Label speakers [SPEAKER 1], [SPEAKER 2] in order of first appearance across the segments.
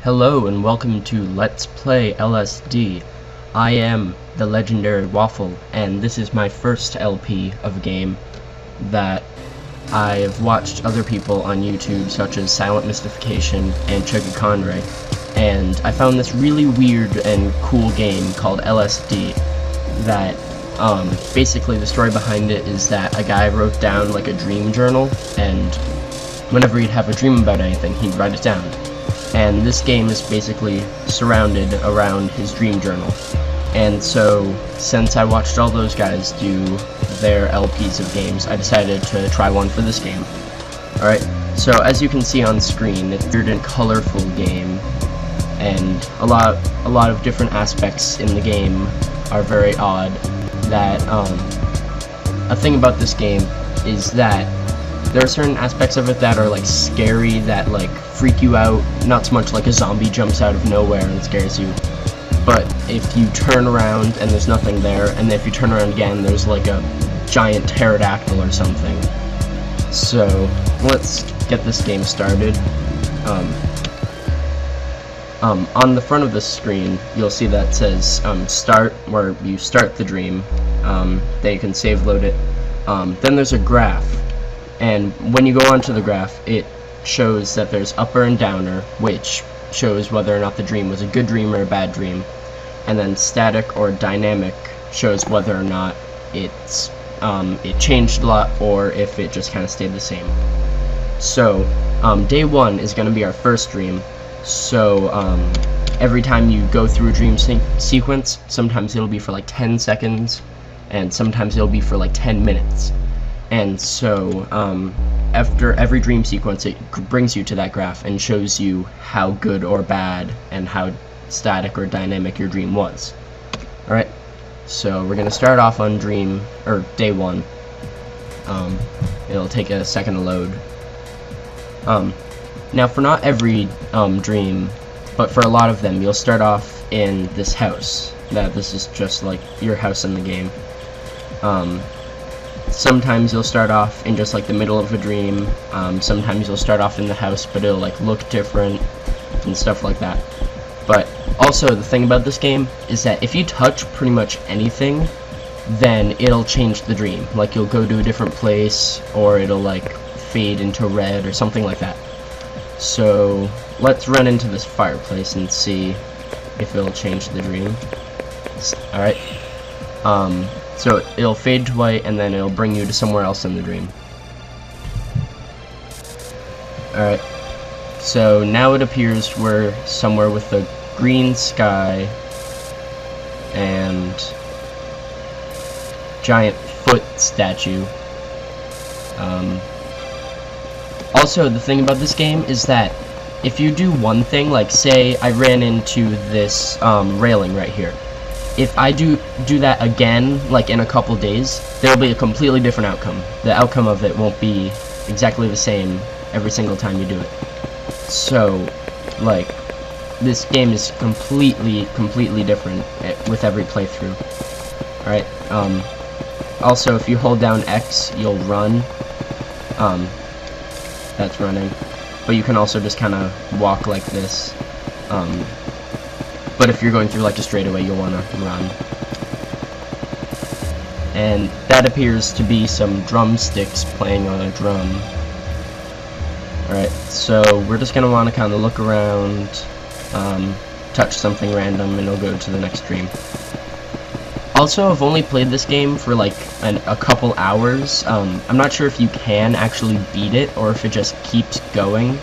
[SPEAKER 1] Hello and welcome to Let's Play LSD. I am the Legendary Waffle, and this is my first LP of a game that I've watched other people on YouTube, such as Silent Mystification and Chuggy Conray, and I found this really weird and cool game called LSD that basically the story behind it is that a guy wrote down like a dream journal, and whenever he'd have a dream about anything, he'd write it down. And this game is basically surrounded around his dream journal. And so, since I watched all those guys do their LPs of games, I decided to try one for this game. Alright, so as you can see on screen, it's a weird and colorful game, and a lot of different aspects in the game are very odd. That, a thing about this game is that there are certain aspects of it that are like scary, that like freak you out, not so much like a zombie jumps out of nowhere and scares you, but if you turn around and there's nothing there, and then if you turn around again there's like a giant pterodactyl or something. So let's get this game started. On the front of the screen you'll see that says start, where you start the dream. Then you can save load it. Then there's a graph. And when you go onto the graph, it shows that there's upper and downer, which shows whether or not the dream was a good dream or a bad dream. And then static or dynamic shows whether or not it's it changed a lot or if it just kind of stayed the same. So day one is going to be our first dream. So every time you go through a dream sequence, sometimes it'll be for like 10 seconds, and sometimes it'll be for like 10 minutes. And so, after every dream sequence, it brings you to that graph and shows you how good or bad and how static or dynamic your dream was. Alright, so we're going to start off on day one. It'll take a second to load. Now, for not every dream, but for a lot of them, you'll start off in this house. This is just like your house in the game. Sometimes you'll start off in just like the middle of a dream. Sometimes you'll start off in the house, but it'll like look different and stuff like that. But also, the thing about this game is that if you touch pretty much anything, then it'll change the dream. Like, you'll go to a different place, or it'll like fade into red or something like that. So let's run into this fireplace and see if it'll change the dream. Alright. So it'll fade to white, and then it'll bring you to somewhere else in the dream. Alright, so now it appears we're somewhere with a green sky and giant foot statue. Also, the thing about this game is that if you do one thing, like say I ran into this railing right here, if I do that again, like in a couple days, there'll be a completely different outcome. The outcome of it won't be exactly the same every single time you do it. So, like, this game is completely different with every playthrough. Alright, also, if you hold down X, you'll run. That's running. But you can also just kind of walk like this. But if you're going through like a straightaway, you'll want to run. And that appears to be some drumsticks playing on a drum. Alright, so we're just going to want to kind of look around, touch something random, and it'll go to the next dream. Also, I've only played this game for like a couple hours. I'm not sure if you can actually beat it or if it just keeps going.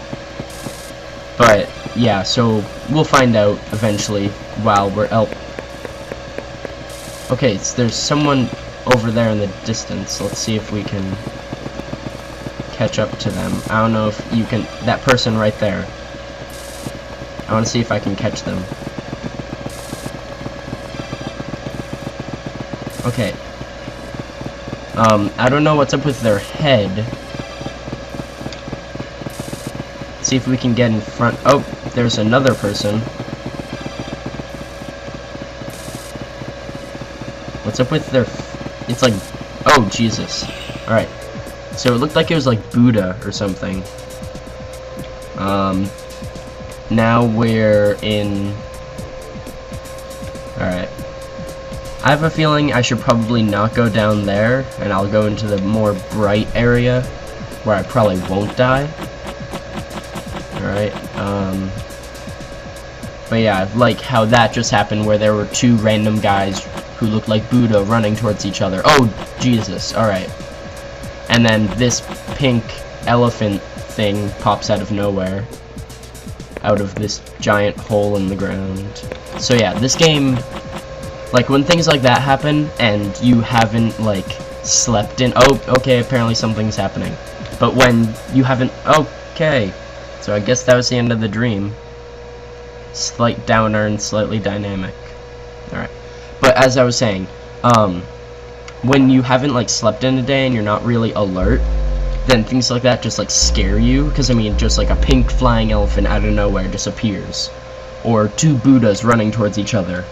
[SPEAKER 1] But yeah, so we'll find out eventually while we're out. Okay, so there's someone over there in the distance. Let's see if we can catch up to them. I don't know if you can. That person right there. I want to see if I can catch them. Okay. I don't know what's up with their head. See if we can get in front. Oh, there's another person. What's up with their... It's like... Oh, Jesus. Alright. So it looked like it was like Buddha or something. now we're in... Alright. I have a feeling I should probably not go down there, and I'll go into the more bright area, where I probably won't die. Alright, but yeah, like how that just happened, where there were two random guys who looked like Buddha running towards each other. Oh, Jesus, alright. And then this pink elephant thing pops out of nowhere, out of this giant hole in the ground. So yeah, this game, like when things like that happen and you haven't like slept in, oh, okay, apparently something's happening. But when you haven't, okay, so I guess that was the end of the dream. Slight downer and slightly dynamic. Alright, but as I was saying, when you haven't like slept in a day and you're not really alert, then things like that just like scare you, because I mean, just like a pink flying elephant out of nowhere just appears, or two Buddhas running towards each other.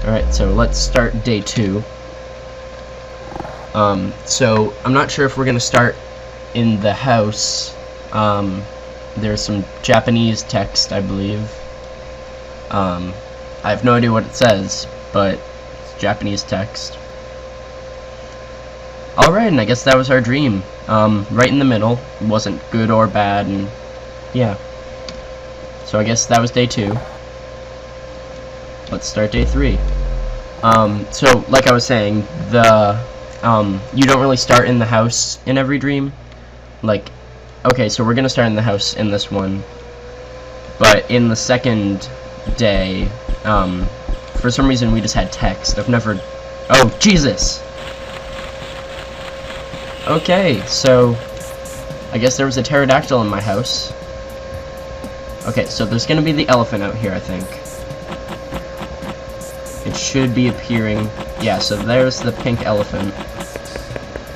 [SPEAKER 1] Alright, so let's start day 2. So I'm not sure if we're gonna start in the house. There's some Japanese text, I believe. I have no idea what it says, but it's Japanese text. Alright, and I guess that was our dream. Right in the middle. It wasn't good or bad, and yeah. So I guess that was day 2. Let's start day 3. So like I was saying, you don't really start in the house in every dream. Like, okay, so we're gonna start in the house in this one, but in the second day, for some reason we just had text. I've never... Oh, Jesus! Okay, so I guess there was a pterodactyl in my house. Okay, so there's gonna be the elephant out here, I think. It should be appearing... Yeah, so there's the pink elephant.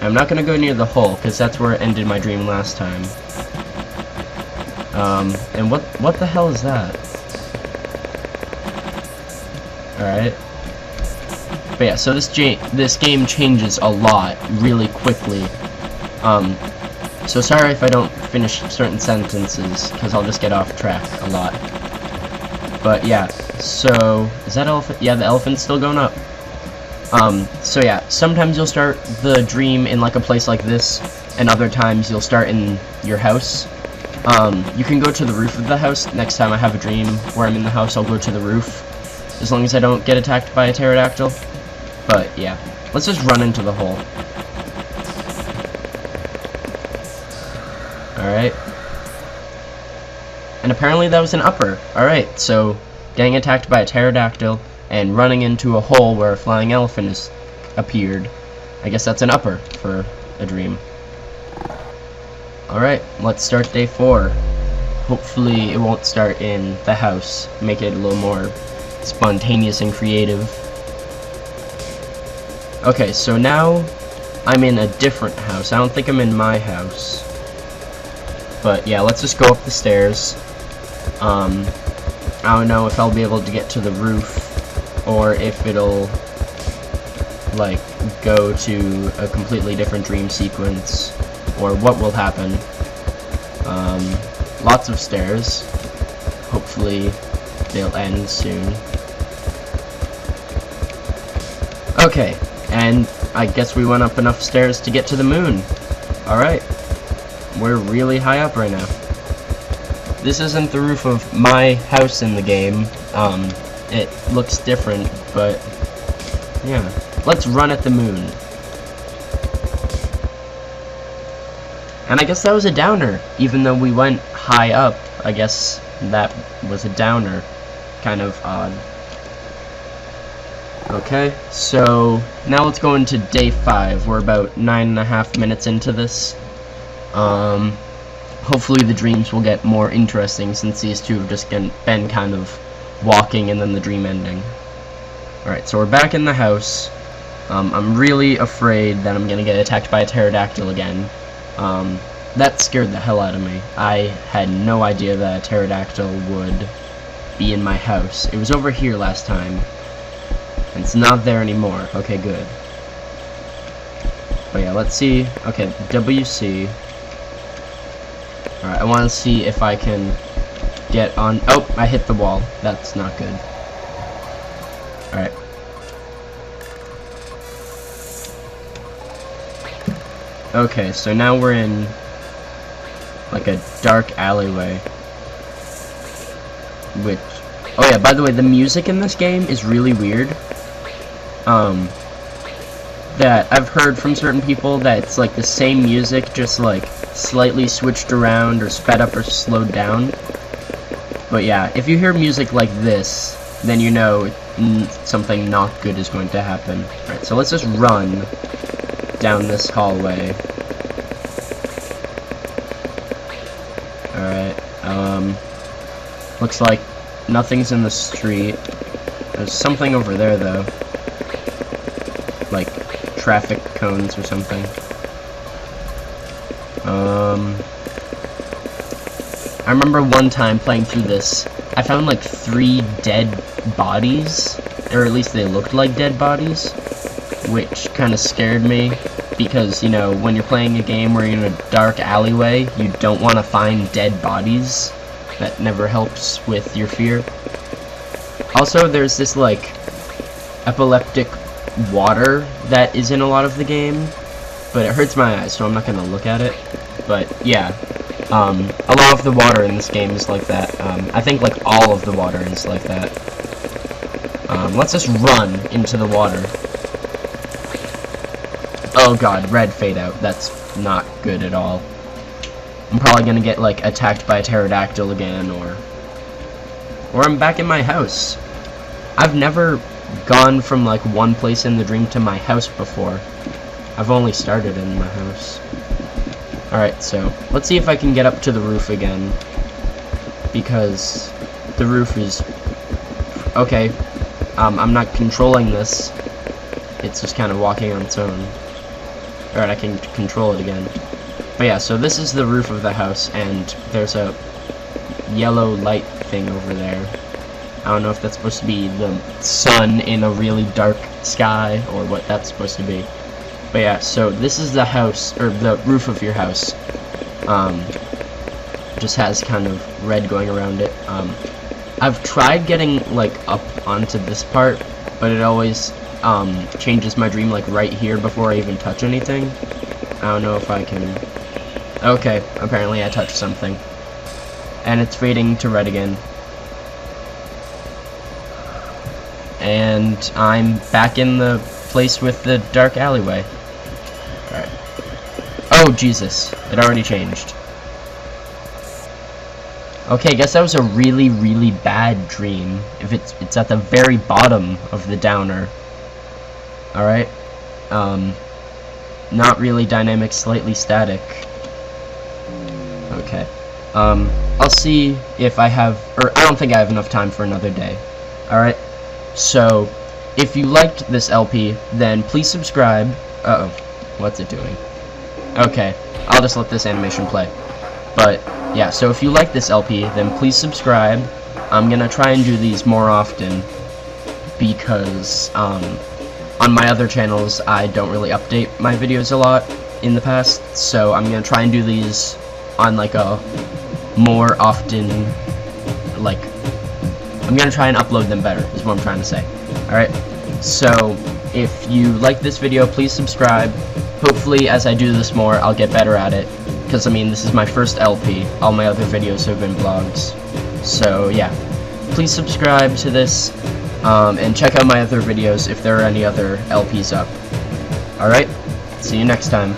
[SPEAKER 1] I'm not gonna go near the hole, because that's where it ended my dream last time. And what the hell is that? Alright. But yeah, so this game changes a lot really quickly. So sorry if I don't finish certain sentences, because I'll just get off track a lot. But yeah, so is that elephant? Yeah, the elephant's still going up. So yeah, sometimes you'll start the dream in like a place like this, and other times you'll start in your house. You can go to the roof of the house. Next time I have a dream where I'm in the house, I'll go to the roof, as long as I don't get attacked by a pterodactyl. But yeah, let's just run into the hole. Alright. And apparently that was an upper. Alright, so getting attacked by a pterodactyl and running into a hole where a flying elephant has appeared. I guess that's an upper for a dream. Alright, let's start day 4. Hopefully it won't start in the house. Make it a little more spontaneous and creative. Okay, so now I'm in a different house. I don't think I'm in my house. But yeah, let's just go up the stairs. I don't know if I'll be able to get to the roof, or if it'll like go to a completely different dream sequence, or what will happen. Lots of stairs. Hopefully they'll end soon. Okay, and I guess we went up enough stairs to get to the moon. Alright. We're really high up right now. This isn't the roof of my house in the game. It looks different, but yeah. Let's run at the moon. And I guess that was a downer. Even though we went high up, I guess that was a downer. Kind of odd. Okay, so now let's go into day 5. We're about 9.5 minutes into this. Hopefully the dreams will get more interesting, since these two have just been kind of walking and then the dream ending. Alright, so we're back in the house. I'm really afraid that I'm gonna get attacked by a pterodactyl again. That scared the hell out of me. I had no idea that a pterodactyl would be in my house. It was over here last time, and it's not there anymore. Okay, good. But yeah, let's see. Okay, WC. Alright, I want to see if I can get on. Oh, I hit the wall. That's not good. Alright. Okay, so now we're in like a dark alleyway. Which, oh yeah, by the way, the music in this game is really weird. That I've heard from certain people that it's like the same music, just like slightly switched around or sped up or slowed down. But yeah, if you hear music like this, then you know something not good is going to happen. Alright, so let's just run down this hallway. Alright, looks like nothing's in the street. There's something over there though. Like traffic cones or something. I remember one time playing through this, I found like 3 dead bodies, or at least they looked like dead bodies, which kind of scared me, because, you know, when you're playing a game where you're in a dark alleyway, you don't want to find dead bodies. That never helps with your fear. Also, there's this, like, epileptic water that is in a lot of the game, but it hurts my eyes, so I'm not going to look at it. But, yeah. A lot of the water in this game is like that. I think like all of the water is like that. Let's just run into the water. Oh god, red fade out. That's not good at all. I'm probably gonna get like attacked by a pterodactyl again, or I'm back in my house. I've never gone from like one place in the dream to my house before. I've only started in my house. Alright, so let's see if I can get up to the roof again, because the roof is okay. I'm not controlling this, it's just kind of walking on its own. Alright, I can control it again. But yeah, so this is the roof of the house, and there's a yellow light thing over there. I don't know if that's supposed to be the sun in a really dark sky, or what that's supposed to be. But yeah, so this is the house, or the roof of your house. Just has kind of red going around it. I've tried getting, like, up onto this part, but it always, changes my dream, like, right here before I even touch anything. I don't know if I can... Okay, apparently I touched something. And it's fading to red again. And I'm back in the place with the dark alleyway. Alright. Oh, Jesus. It already changed. Okay, guess that was a really, really bad dream. If it's at the very bottom of the downer. Alright. Not really dynamic, slightly static. Okay. I'll see if I have... Or, I don't think I have enough time for another day. Alright? So, if you liked this LP, then please subscribe. Uh-oh. What's it doing? Okay, I'll just let this animation play. But, yeah, so if you like this LP, then please subscribe. I'm gonna try and do these more often, because, on my other channels, I don't really update my videos a lot in the past, so I'm gonna try and do these on, like, a more often, like, I'm gonna try and upload them better, is what I'm trying to say. Alright, so, if you like this video, please subscribe. Hopefully, as I do this more, I'll get better at it. Because, I mean, this is my first LP. All my other videos have been vlogs. So, yeah. Please subscribe to this, and check out my other videos if there are any other LPs up. Alright, see you next time.